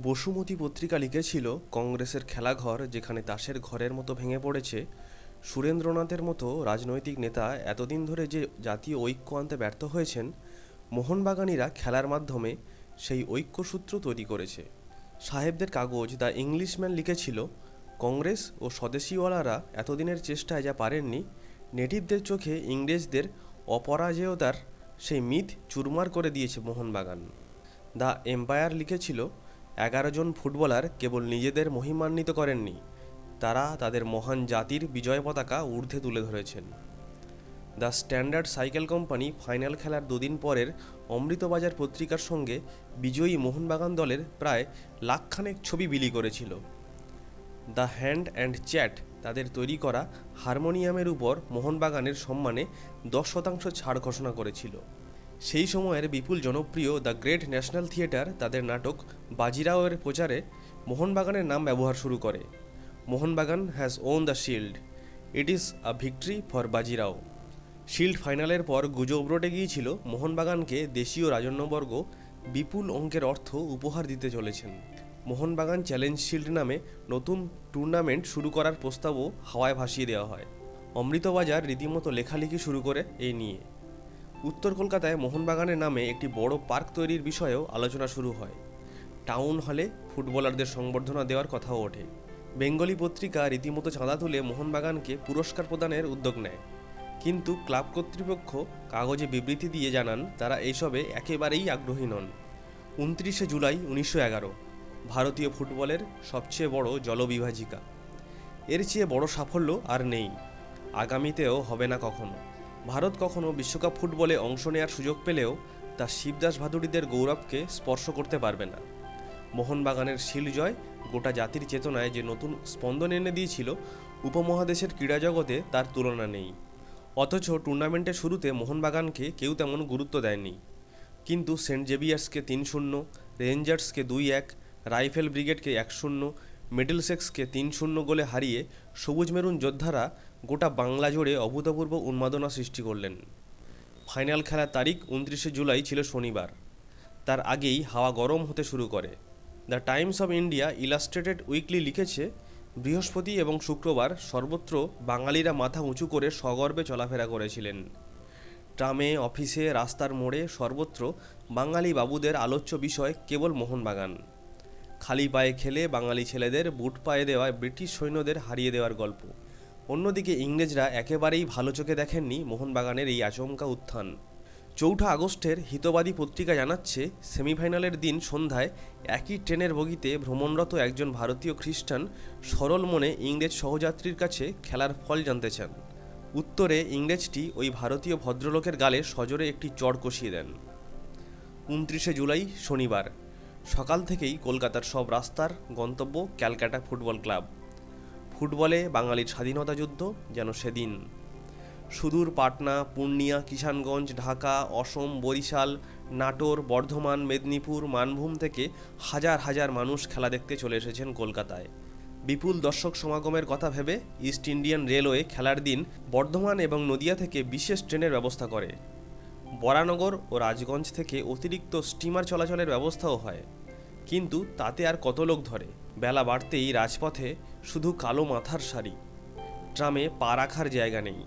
বসুমতী পত্রিকা লিখেছিল, কংগ্রেসের খেলাঘর যেখানে তাসের ঘরের মতো ভেঙে পড়েছে। সুরেন্দ্রনাথের মতো রাজনৈতিক নেতা এতদিন ধরে যে জাতীয় ঐক্য আনতে ব্যর্থ হয়েছেন, মোহনবাগানিরা খেলার মাধ্যমে সেই ঐক্যসূত্র তৈরি করেছে। সাহেবদের কাগজ দ্য ইংলিশম্যান লিখেছিল, কংগ্রেস ও স্বদেশীওয়ালারা এতদিনের চেষ্টায় যা পারেননি, নেটিভদের চোখে ইংরেজদের অপরাজেয়তার সেই মিথ চুরমার করে দিয়েছে মোহনবাগান। দ্য এম্পায়ার লিখেছিল, 11 জন ফুটবলার কেবল নিজেদের মহিমান্বিত করেননি, তারা তাদের মহান জাতির বিজয় পতাকা ঊর্ধ্বে তুলে ধরেছেন। The standard cycle company final খেলার দুদিন পরের অমৃতবাজার পত্রিকার সঙ্গে বিজয়ী মোহনবাগান দলের প্রায় লাখখানেক ছবি বিলি করেছিল। দ্য হ্যান্ড অ্যান্ড চ্যাট তাদের তৈরি করা হারমোনিয়ামের উপর মোহনবাগানের সম্মানে 10% ছাড় ঘোষণা করেছিল। সেই সময়ের বিপুল জনপ্রিয় দ্য গ্রেট ন্যাশনাল থিয়েটার তাদের নাটক বাজিরাওয়ের প্রচারে মোহনবাগানের নাম ব্যবহার শুরু করে। Mohun Bagan has won the shield, it is a victory for Bajirao. Shield ফাইনালের পর গুজব রটে গিয়েছিল মোহনবাগানকে দেশীয় রাজন্যবর্গ বিপুল অঙ্কের অর্থ উপহার দিতে চলেছেন। মোহনবাগান চ্যালেঞ্জ শিল্ড নামে নতুন টুর্নামেন্ট শুরু করার প্রস্তাবও হাওয়ায় ভাসিয়ে দেওয়া হয়। অমৃতবাজার রীতিমতো লেখালেখি শুরু করে এই নিয়ে। উত্তর কলকাতায় মোহনবাগানের নামে একটি বড় পার্ক তৈরির বিষয়েও আলোচনা শুরু হয়। টাউন হলে ফুটবলারদের সংবর্ধনা দেওয়ার কথাও ওঠে। বেঙ্গলি পত্রিকা রীতিমতো চাঁদা তুলে মোহনবাগানকে পুরস্কার প্রদানের উদ্যোগ নেয়, কিন্তু ক্লাব কর্তৃপক্ষ কাগজে বিবৃতি দিয়ে জানান তারা এইসবে একেবারেই আগ্রহী নন। 29শে জুলাই 1911, ভারতীয় ফুটবলের সবচেয়ে বড় জলবিভাজিকা। এর চেয়ে বড় সাফল্য আর নেই, আগামীতেও হবে না কখনো। ভারত কখনো বিশ্বকাপ ফুটবলে অংশ নেওয়ার সুযোগ পেলেও তা শিবদাস ভাদুড়িদের গৌরবকে স্পর্শ করতে পারবে না। মোহনবাগানের শিল্ড জয় গোটা জাতির চেতনায় যে নতুন স্পন্দন এনে দিয়েছিল, উপমহাদেশের ক্রীড়া জগতে তার তুলনা নেই। অথচ টুর্নামেন্টের শুরুতে মোহনবাগানকে কেউ তেমন গুরুত্ব দেয়নি, কিন্তু সেন্ট জেভিয়ার্সকে 3-0, রেঞ্জার্সকে 2-1, রাইফেল ব্রিগেডকে 1-0, মিডলসেক্সকে 3-0 গোলে হারিয়ে সবুজ মেরুন যোদ্ধারা গোটা বাংলা জুড়ে অভূতপূর্ব উন্মাদনা সৃষ্টি করলেন। ফাইনাল খেলার তারিখ 29শে জুলাই ছিল শনিবার। তার আগেই হাওয়া গরম হতে শুরু করে। The Times of India illustrated weekly লিখেছে, বৃহস্পতি এবং শুক্রবার সর্বত্র বাঙালিরা মাথা উঁচু করে সগর্বে চলাফেরা করেছিলেন। ট্রামে, অফিসে, রাস্তার মোড়ে সর্বত্র বাঙালি বাবুদের আলোচ্য বিষয় কেবল মোহনবাগান। খালি পায়ে খেলে বাঙালি ছেলেদের বুট পায়ে দেওয়া ব্রিটিশ সৈন্যদের হারিয়ে দেওয়ার গল্প। অন্যদিকে ইংরেজরা একেবারেই ভালো চোখে দেখেননি মোহনবাগানের এই আচমকা উত্থান। 4 আগস্টের হিতবাদী পত্রিকা জানাচ্ছে, সেমিফাইনালের দিন সন্ধ্যায় একই ট্রেনের বগিতে ভ্রমণরত একজন ভারতীয় খ্রিস্টান সরল মনে ইংরেজ সহযাত্রীর কাছে খেলার ফল জানতে চান। উত্তরে ইংরেজটি ওই ভারতীয় ভদ্রলোকের গালে সজোরে একটি চড় কষিয়ে দেন। 29শে জুলাই শনিবার সকাল থেকেই কলকাতার সব রাস্তার গন্তব্য ক্যালকাটা ফুটবল ক্লাব। ফুটবলে বাঙালির স্বাধীনতা যুদ্ধ যেন সেদিন। সুদূর পাটনা, পূর্ণিয়া, কিষানগঞ্জ, ঢাকা, অসম, বরিশাল, নাটোর, বর্ধমান, মেদিনীপুর, মানভূম থেকে হাজার হাজার মানুষ খেলা দেখতে চলে এসেছেন কলকাতায়। বিপুল দর্শক সমাগমের কথা ভেবে ইস্ট ইন্ডিয়ান রেলওয়ে খেলার দিন বর্ধমান এবং নদিয়া থেকে বিশেষ ট্রেনের ব্যবস্থা করে। বরানগর ও রাজগঞ্জ থেকে অতিরিক্ত স্টিমার চলাচলের ব্যবস্থাও হয়, কিন্তু তাতে আর কত লোক ধরে। বেলা বাড়তেই রাজপথে শুধু কালো মাথার সারি, ট্রামে পা রাখার জায়গা নেই।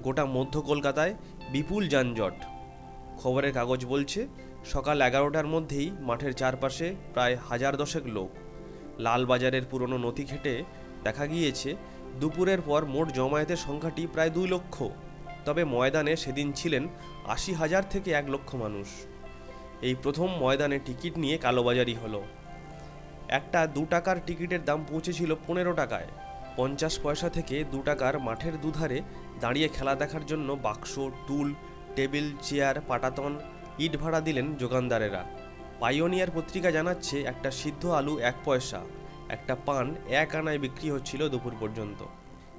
গোটা মধ্য কলকাতায় বিপুল যানজট। খবরের কাগজ বলছে, সকাল 11টার মধ্যেই মাঠের চারপাশে প্রায় 1010 লোক। লালবাজারের পুরনো নথি ঘেঁটে দেখা গিয়েছে দুপুরের পর মোট জমায়েতের সংখ্যাটি প্রায় 2 লক্ষ। তবে ময়দানে সেদিন ছিলেন 80,000 থেকে 1 লক্ষ মানুষ। এই প্রথম ময়দানে টিকিট নিয়ে কালোবাজারি হলো। একটা 2 টাকার টিকিটের দাম পৌঁছেছিল 15 টাকায়। 50 পয়সা থেকে 2 টাকার মাঠের দুধারে দাঁড়িয়ে খেলা দেখার জন্য বাক্স, টুল, টেবিল, চেয়ার, পাটাতন, ইট ভাড়া দিলেন যোগানদারেরা। পাইওনিয়ার পত্রিকা জানাচ্ছে, একটা সিদ্ধ আলু 1 পয়সা, একটা পান 1 আনায় বিক্রি হচ্ছিল দুপুর পর্যন্ত।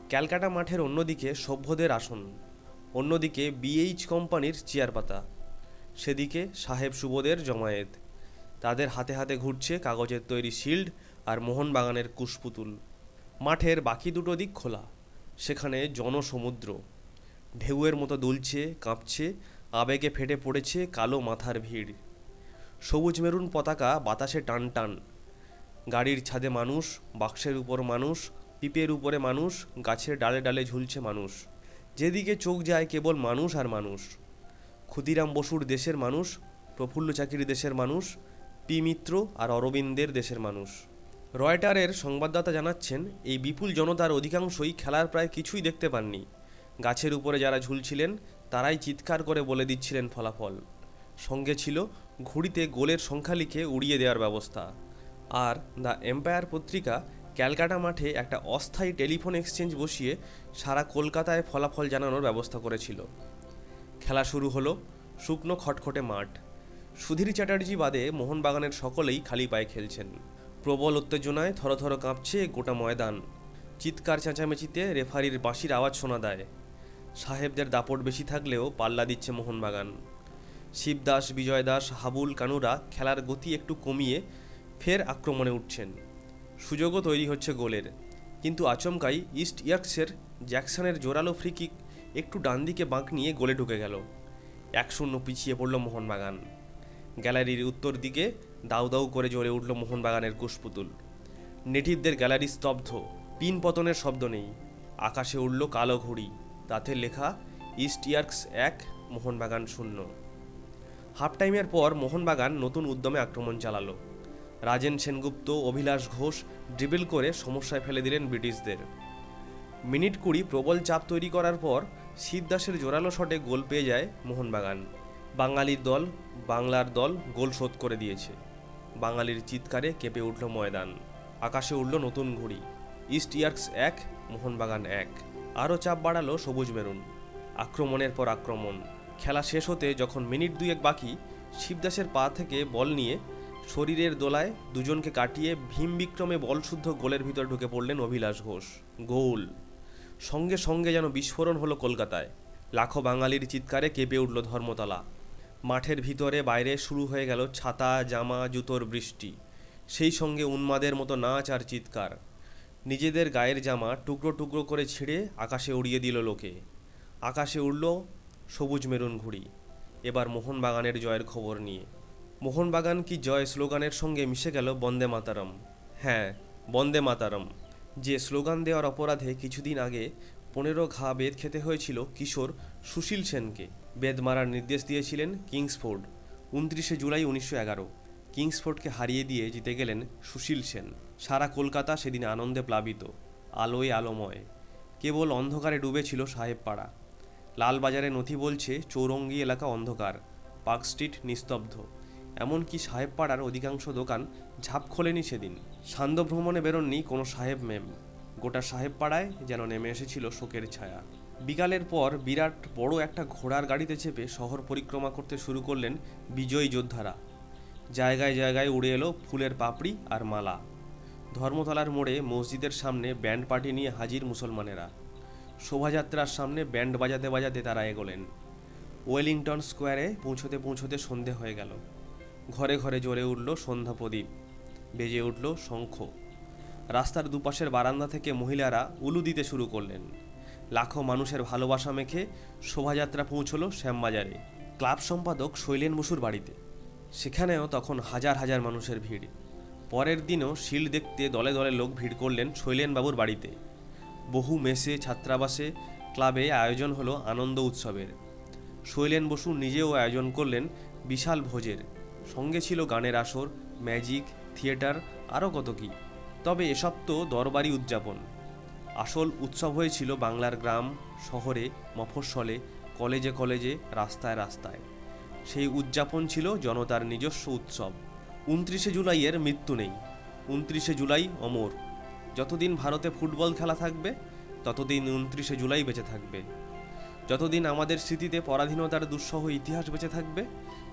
ক্যালকাটা মাঠের অন্যদিকে সভ্যদের আসন, অন্যদিকে বিএইচ কোম্পানির চেয়ার পাতা, সেদিকে সাহেব সুবোদের জমায়েত। তাদের হাতে হাতে ঘুরছে কাগজের তৈরি শিল্ড আর মোহনবাগানের কুশপুতুল। মাঠের বাকি দুটো দিক খোলা, সেখানে জনসমুদ্র। ঢেউয়ের মতো দুলছে, কাঁপছে, আবেগে ফেটে পড়েছে কালো মাথার ভিড়। সবুজ মেরুন পতাকা বাতাসে টান টান, গাড়ির ছাদে মানুষ, বাক্সের উপর মানুষ, পিপের উপরে মানুষ, গাছের ডালে ডালে ঝুলছে মানুষ। যেদিকে চোখ যায় কেবল মানুষ আর মানুষ। ক্ষুদিরাম বসুর দেশের মানুষ, প্রফুল্ল চাকির দেশের মানুষ, পি মিত্র আর অরবিন্দের দেশের মানুষ। রয়টারের সংবাদদাতা জানাচ্ছেন, এই বিপুল জনতার অধিকাংশই খেলার প্রায় কিছুই দেখতে পাননি। গাছের উপরে যারা ঝুলছিলেন তারাই চিৎকার করে বলে দিচ্ছিলেন ফলাফল। সঙ্গে ছিল ঘুড়িতে গোলের সংখ্যা লিখে উড়িয়ে দেওয়ার ব্যবস্থা। আর দ্য এম্পায়ার পত্রিকা ক্যালকাটা মাঠে একটা অস্থায়ী টেলিফোন এক্সচেঞ্জ বসিয়ে সারা কলকাতায় ফলাফল জানানোর ব্যবস্থা করেছিল। খেলা শুরু হলো। শুকনো খটখটে মাঠ। সুধীর চ্যাটার্জি বাদে মোহনবাগানের সকলেই খালি পায়ে খেলছেন। প্রবল উত্তেজনায় থরথর কাঁপছে গোটা ময়দান। চিৎকার চেঁচামেচিতে রেফারির বাঁশির আওয়াজ শোনা দেয়। সাহেবদের দাপট বেশি থাকলেও পাল্লা দিচ্ছে মোহনবাগান। শিবদাস, বিজয় দাস, হাবুল, কানুরা খেলার গতি একটু কমিয়ে ফের আক্রমণে উঠছেন। সুযোগও তৈরি হচ্ছে গোলের, কিন্তু আচমকাই ইস্ট ইয়র্কশায়ার জ্যাকসনের জোরালো ফ্রি কিক একটু ডান দিকে বাঁক নিয়ে গোলে ঢুকে গেল। 1-0 পিছিয়ে পড়ল মোহনবাগান। গ্যালারির উত্তর দিকে দাউ দাউ করে জ্বলে উঠল মোহনবাগানের কুশপুতুল। নেটিভদের গ্যালারি স্তব্ধ। পিন পতনের শব্দ নেই। আকাশে উড়ল কালো ঘুড়ি, তাতে লেখা ইস্ট ইয়র্কস 1, মোহনবাগান 0। হাফ টাইমের পর মোহনবাগান নতুন উদ্যমে আক্রমণ চালালো। রাজেন সেনগুপ্ত, অভিলাষ ঘোষ ড্রিবল করে সমস্যায় ফেলে দিলেন ব্রিটিশদের। মিনিট 20 প্রবল চাপ তৈরি করার পর শিবদাসের জোরালো শটে গোল পেয়ে যায় মোহনবাগান। বাংলার দল গোল শোধ করে দিয়েছে। বাঙালির চিৎকারে কেঁপে উঠল ময়দান। আকাশে উঠল নতুন ঘুড়ি। East York's 1, Mohun Bagan 1। আরও চাপ বাড়ালো সবুজ মেরুন। আক্রমণের পর আক্রমণ। খেলা শেষ হতে যখন মিনিট 2 বাকি, শিবদাসের পা থেকে বল নিয়ে শরীরের দোলায় দুজনকে কাটিয়ে ভীম বিক্রমে বলশুদ্ধ গোলের ভিতর ঢুকে পড়লেন অভিলাষ ঘোষ। গোল! সঙ্গে সঙ্গে যেন বিস্ফোরণ হলো কলকাতায়। লাখো বাঙালির চিৎকারে কেঁপে উঠল ধর্মতলা। মাঠের ভিতরে বাইরে শুরু হয়ে গেল ছাতা, জামা, জুতোর বৃষ্টি। সেই সঙ্গে উন্মাদের মতো নাচ আর চিৎকার। নিজেদের গায়ের জামা টুকরো টুকরো করে ছিঁড়ে আকাশে উড়িয়ে দিল লোকে। আকাশে উড়ল সবুজ মেরুন ঘুড়ি। এবার মোহনবাগানের জয়ের খবর নিয়ে। মোহনবাগান কি জয় স্লোগানের সঙ্গে মিশে গেল বন্দে মাতারম। হ্যাঁ, বন্দে মাতারম, যে স্লোগান দেওয়ার অপরাধে কিছুদিন আগে 15 ঘা বেদ খেতে হয়েছিল কিশোর সুশীল সেনকে। বেদ মারার নির্দেশ দিয়েছিলেন কিংসফোর্ড 29 জুলাই 1911। কিংসফোর্ডকে হারিয়ে দিয়ে জিতে গেলেন সুশীল সেন। সারা কলকাতা সেদিন আনন্দে প্লাবিত, আলোয় আলোময়। কেবল অন্ধকারে ডুবেছিল সাহেবপাড়া। লালবাজারে নথি বলছে চৌরঙ্গি এলাকা অন্ধকার, পার্ক স্ট্রিট নিস্তব্ধ। এমনকি সাহেবপাড়ার অধিকাংশ দোকান ঝাঁপ খোলেনি সেদিন। সান্ধ্য ভ্রমণে বেরোননি কোনো সাহেব মেম। গোটা সাহেবপাড়ায় যেন নেমে এসেছিল শোকের ছায়া। বিকালের পর বিরাট বড় একটা ঘোড়ার গাড়িতে চেপে শহর পরিক্রমা করতে শুরু করলেন বিজয়ী যোদ্ধারা। জায়গায় জায়গায় উড়ে এলো ফুলের পাপড়ি আর মালা। ধর্মতলার মোড়ে মসজিদের সামনে ব্যান্ড পার্টি নিয়ে হাজির মুসলমানেরা। শোভাযাত্রার সামনে ব্যান্ড বাজাতে বাজাতে তারা এগোলেন। ওয়েলিংটন স্কোয়ারে পৌঁছতে পৌঁছতে সন্ধে হয়ে গেল। ঘরে ঘরে জ্বলে উঠল সন্ধ্যা প্রদীপ, বেজে উঠল শঙ্খ। রাস্তার দুপাশের বারান্দা থেকে মহিলারা উলু দিতে শুরু করলেন। লাখো মানুষের ভালোবাসা মেখে শোভাযাত্রা পৌঁছল শ্যামবাজারে, ক্লাব সম্পাদক শৈলেন বসুর বাড়িতে। সেখানেও তখন হাজার হাজার মানুষের ভিড়। পরের দিনও শিল্ড দেখতে দলে দলে লোক ভিড় করলেন শৈলেনবাবুর বাড়িতে। বহু মেসে, ছাত্রাবাসে, ক্লাবে আয়োজন হলো আনন্দ উৎসবের। শৈলেন বসু নিজেও আয়োজন করলেন বিশাল ভোজের। সঙ্গে ছিল গানের আসর, ম্যাজিক, থিয়েটার, আরও কত কী। তবে এসব তো দরবারি উদযাপন। আসল উৎসব হয়েছিল বাংলার গ্রাম, শহরে, মফস্বলে, কলেজে কলেজে, রাস্তায় রাস্তায়। সেই উদযাপন ছিল জনতার নিজস্ব উৎসব। 29 জুলাইয়ের মৃত্যু নেই। 29 জুলাই অমর। যতদিন ভারতে ফুটবল খেলা থাকবে ততদিন 29 জুলাই বেঁচে থাকবে। যতদিন আমাদের স্মৃতিতে পরাধীনতার দুঃসহ ইতিহাস বেঁচে থাকবে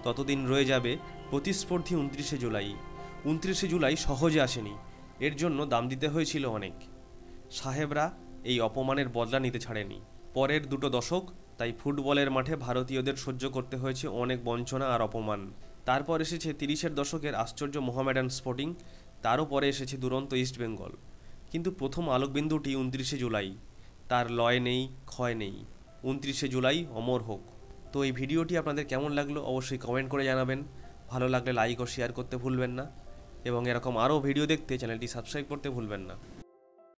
ততদিন রয়ে যাবে প্রতিস্পর্ধী 29 জুলাই। 29 জুলাই সহজে আসেনি, এর জন্য দাম দিতে হয়েছিল অনেক। সাহেবরা এই অপমানের বদলা নিতে ছাড়েনি। পরের 2 দশক তাই ফুটবলের মাঠে ভারতীয়দের সহ্য করতে হয়েছে অনেক বঞ্চনা আর অপমান। তারপর এসেছে 30-এর দশকের আশ্চর্য মোহামেডান স্পোর্টিং, তারও পরে এসেছে দুরন্ত ইস্টবেঙ্গল। কিন্তু প্রথম আলোকবিন্দুটি 29 জুলাই। তার লয় নেই, ক্ষয় নেই। 29 জুলাই অমর হোক। তো এই ভিডিওটি আপনাদের কেমন লাগলো অবশ্যই কমেন্ট করে জানাবেন। ভালো লাগলে লাইক ও শেয়ার করতে ভুলবেন না। এবং এরকম আরও ভিডিও দেখতে চ্যানেলটি সাবস্ক্রাইব করতে ভুলবেন না।